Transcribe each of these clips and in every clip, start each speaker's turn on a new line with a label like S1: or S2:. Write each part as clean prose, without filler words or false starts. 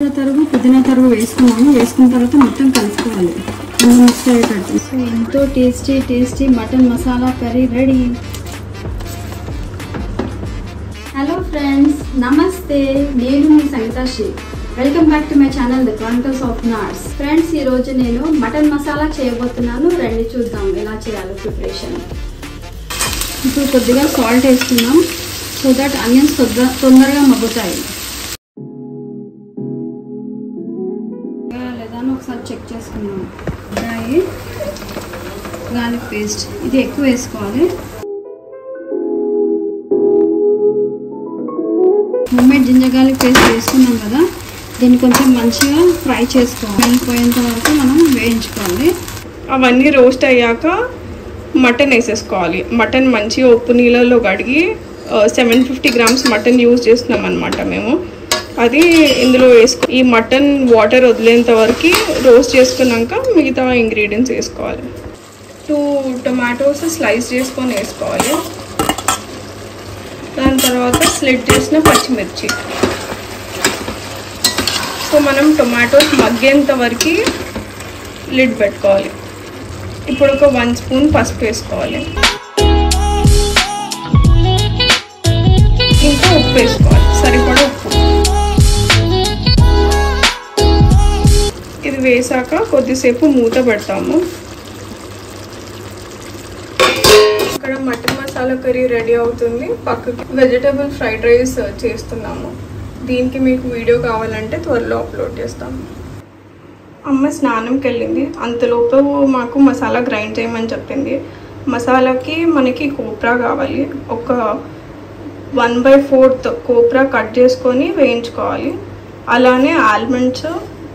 S1: తరుగు పుదీనా తరుగు వేసుకున్నాము. వేసుకున్న తర్వాత మొత్తం కలుపుకోవాలి, మిక్స్ అయ్యేటట్టు. సో ఎంతో tasty mutton masala curry ready. Hello friends, నమస్తే. నేను మీ Sangeethasri. Welcome back to my channel the chronicles of Nars. Friends, ఈరోజు నేను మటన్ మసాలా చేయబోతున్నాను. రండి చూద్దాం ఎలా చేయాలో ప్రిపరేషన్. ఇప్పుడు కొద్దిగా సాల్ట్ వేస్తున్నాం సో దట్ ఆనియన్స్ తొందరగా మగ్గుతాయి. లేదా ఒకసారి చెక్ చేసుకున్నాం. గార్లిక్ పేస్ట్ ఇది ఎక్కువ వేసుకోవాలి. హోమ్మేడ్ జింజర్ గార్లిక్ పేస్ట్ వేసుకున్నాం కదా, దీన్ని కొంచెం మంచిగా ఫ్రై చేసుకోవాలి. వెళ్ళిపోయేంత వరకు మనం వేయించుకోవాలి.
S2: అవన్నీ రోస్ట్ అయ్యాక మటన్ వేసేసుకోవాలి. మటన్ మంచిగా ఉప్పు నీళ్ళలో కడిగి 750 grams మటన్ యూజ్ చేస్తున్నాం అన్నమాట మేము. అది ఇందులో ఈ మటన్ వాటర్ వదిలేంత వరకు రోస్ట్ చేసుకున్నాక మిగతా ఇంగ్రీడియంట్స్ వేసుకోవాలి. 2 టొమాటోస్ స్లైస్ చేసుకొని వేసుకోవాలి. దాని తర్వాత స్లిట్ చేసిన పచ్చిమిర్చి. సో మనం టొమాటోస్ మగ్గేంత వరకు లిడ్ పెట్టుకోవాలి. ఇప్పుడు ఒక 1 స్పూన్ పసుపు వేసుకోవాలి. ఇంకా ఉప్పు వేసుకోవాలి, సరిపడా ఉప్పు. ఇది వేసాక కొద్దిసేపు మూత పెడతాము. ఇక్కడ మటన్ మసాలా కర్రీ రెడీ అవుతుంది. పక్కకి వెజిటేబుల్ ఫ్రైడ్ రైస్ చేస్తున్నాము. దీనికి మీకు వీడియో కావాలంటే త్వరలో అప్లోడ్ చేస్తాము. అమ్మ స్నానంకి వెళ్ళింది. అంతలోపు మాకు మసాలా గ్రైండ్ చేయమని చెప్పింది. మసాలాకి మనకి కోప్రా కావాలి. ఒక 1/4 కోప్రా కట్ చేసుకొని వేయించుకోవాలి. అలానే ఆల్మండ్స్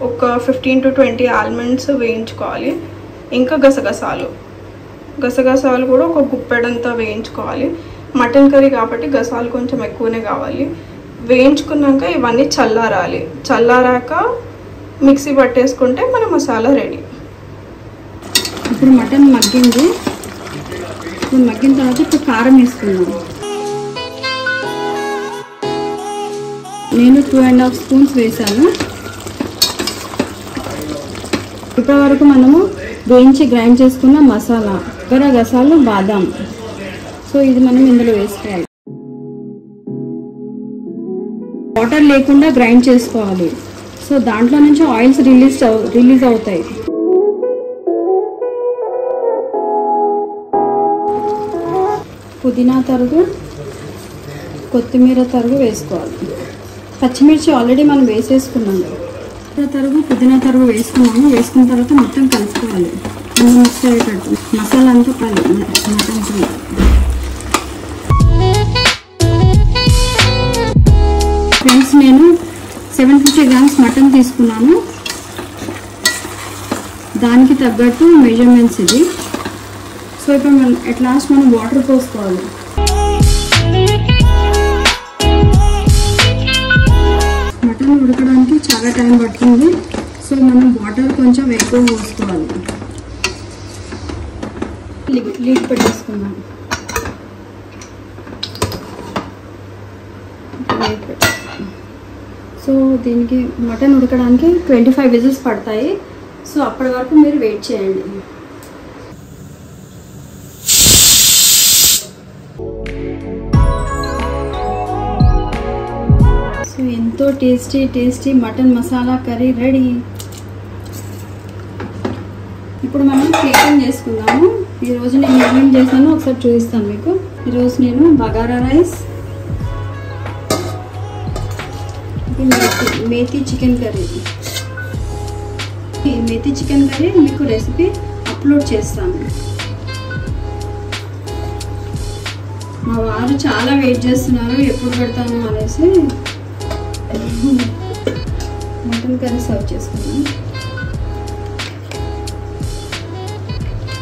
S2: ఒక 15 to 20 ఆల్మండ్స్ వేయించుకోవాలి. ఇంకా గసగసాలు కూడా ఒక గుప్పెడంతా వేయించుకోవాలి. మటన్ కర్రీ కాబట్టి గసాలు కొంచెం ఎక్కువనే కావాలి. వేయించుకున్నాక ఇవన్నీ చల్లారాక మిక్సీ పట్టేసుకుంటే మన మసాలా రెడీ.
S1: ఇప్పుడు మటన్ మగ్గింది. మగ్గిన తర్వాత ఇప్పుడు కారం వేసుకున్నాను. నేను 2.5 స్పూన్స్ వేసాను. ఇప్పటి వరకు మనము వేయించి గ్రైండ్ చేసుకున్న మసాలా, గసగసాలు, బాదాం. సో ఇది మనం ఇందులో వేసుకోవాలి. వాటర్ లేకుండా గ్రైండ్ చేసుకోవాలి. సో దాంట్లో నుంచి ఆయిల్స్ రిలీజ్ అవుతాయి. పుదీనా తరుగు, కొత్తిమీర తరుగు వేసుకోవాలి. పచ్చిమిర్చి ఆల్రెడీ మనం వేసేసుకున్నాము. పుదీనా తరుగు వేసుకున్నాము. వేసుకున్న తర్వాత మొత్తం కలుపుకోవాలి, మిక్స్ అయ్యేటట్టు. మసాలా అంతా మటన్. ఫ్రెండ్స్, నేను 750 grams మటన్ తీసుకున్నాను. దానికి తగ్గట్టు మెజర్మెంట్స్ ఇది. సో ఇప్పుడు అట్ లాస్ట్ మనం వాటర్ పోసుకోవాలి. మటన్ ఉడకడానికి చాలా టైం పడుతుంది. సో మనం వాటర్ కొంచెం ఎక్కువ పోసుకోవాలి. లిడ్ పెట్టేసుకున్నాం. సో దీనికి మటన్ ఉడకడానికి 25 విజిల్స్ పడతాయి. సో అప్పటి వరకు మీరు వెయిట్ చేయండి. సో ఎంతో tasty mutton masala curry ready. ఇప్పుడు మనం చికెన్ చేసుకుందాము. ఈరోజు నేను ఏమేమి చేశానో ఒకసారి చూపిస్తాను మీకు. ఈరోజు నేను bagara rice, methi chicken curry. ఈ మేతి చికెన్ కర్రీ మీకు రెసిపీ అప్లోడ్ చేస్తాను. మా వారు చాలా వెయిట్ చేస్తున్నారు ఎప్పుడు పెడతాను అనేసి. మటన్ కర్రీ సర్వ్ చేసుకున్నాను.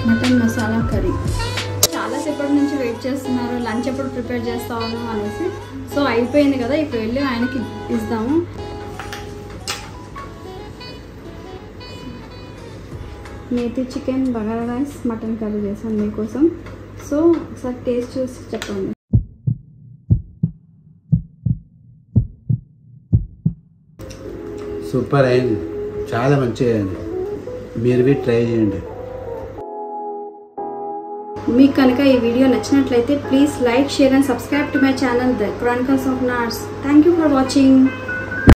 S1: Mutton masala curry. చాలాసేపటి నుంచి వెయిట్ చేస్తున్నారు, లంచ్ ఎప్పుడు ప్రిపేర్ చేస్తాను అనేసి. సో అయిపోయింది కదా, ఇప్పుడు వెళ్ళి ఆయనకి ఇస్తాము. Methi chicken, bagara rice, mutton curry చేశాను మీకోసం. సో ఒకసారి టేస్ట్ చూసి చెప్పండి.
S3: సూపర్ అయింది, చాలా మంచిగా అయింది. మీరు ట్రై చేయండి.
S1: మీకు కనుక ఈ వీడియో నచ్చినట్లయితే please like, share and subscribe to my channel the chronicles of nurse. Thank you for watching.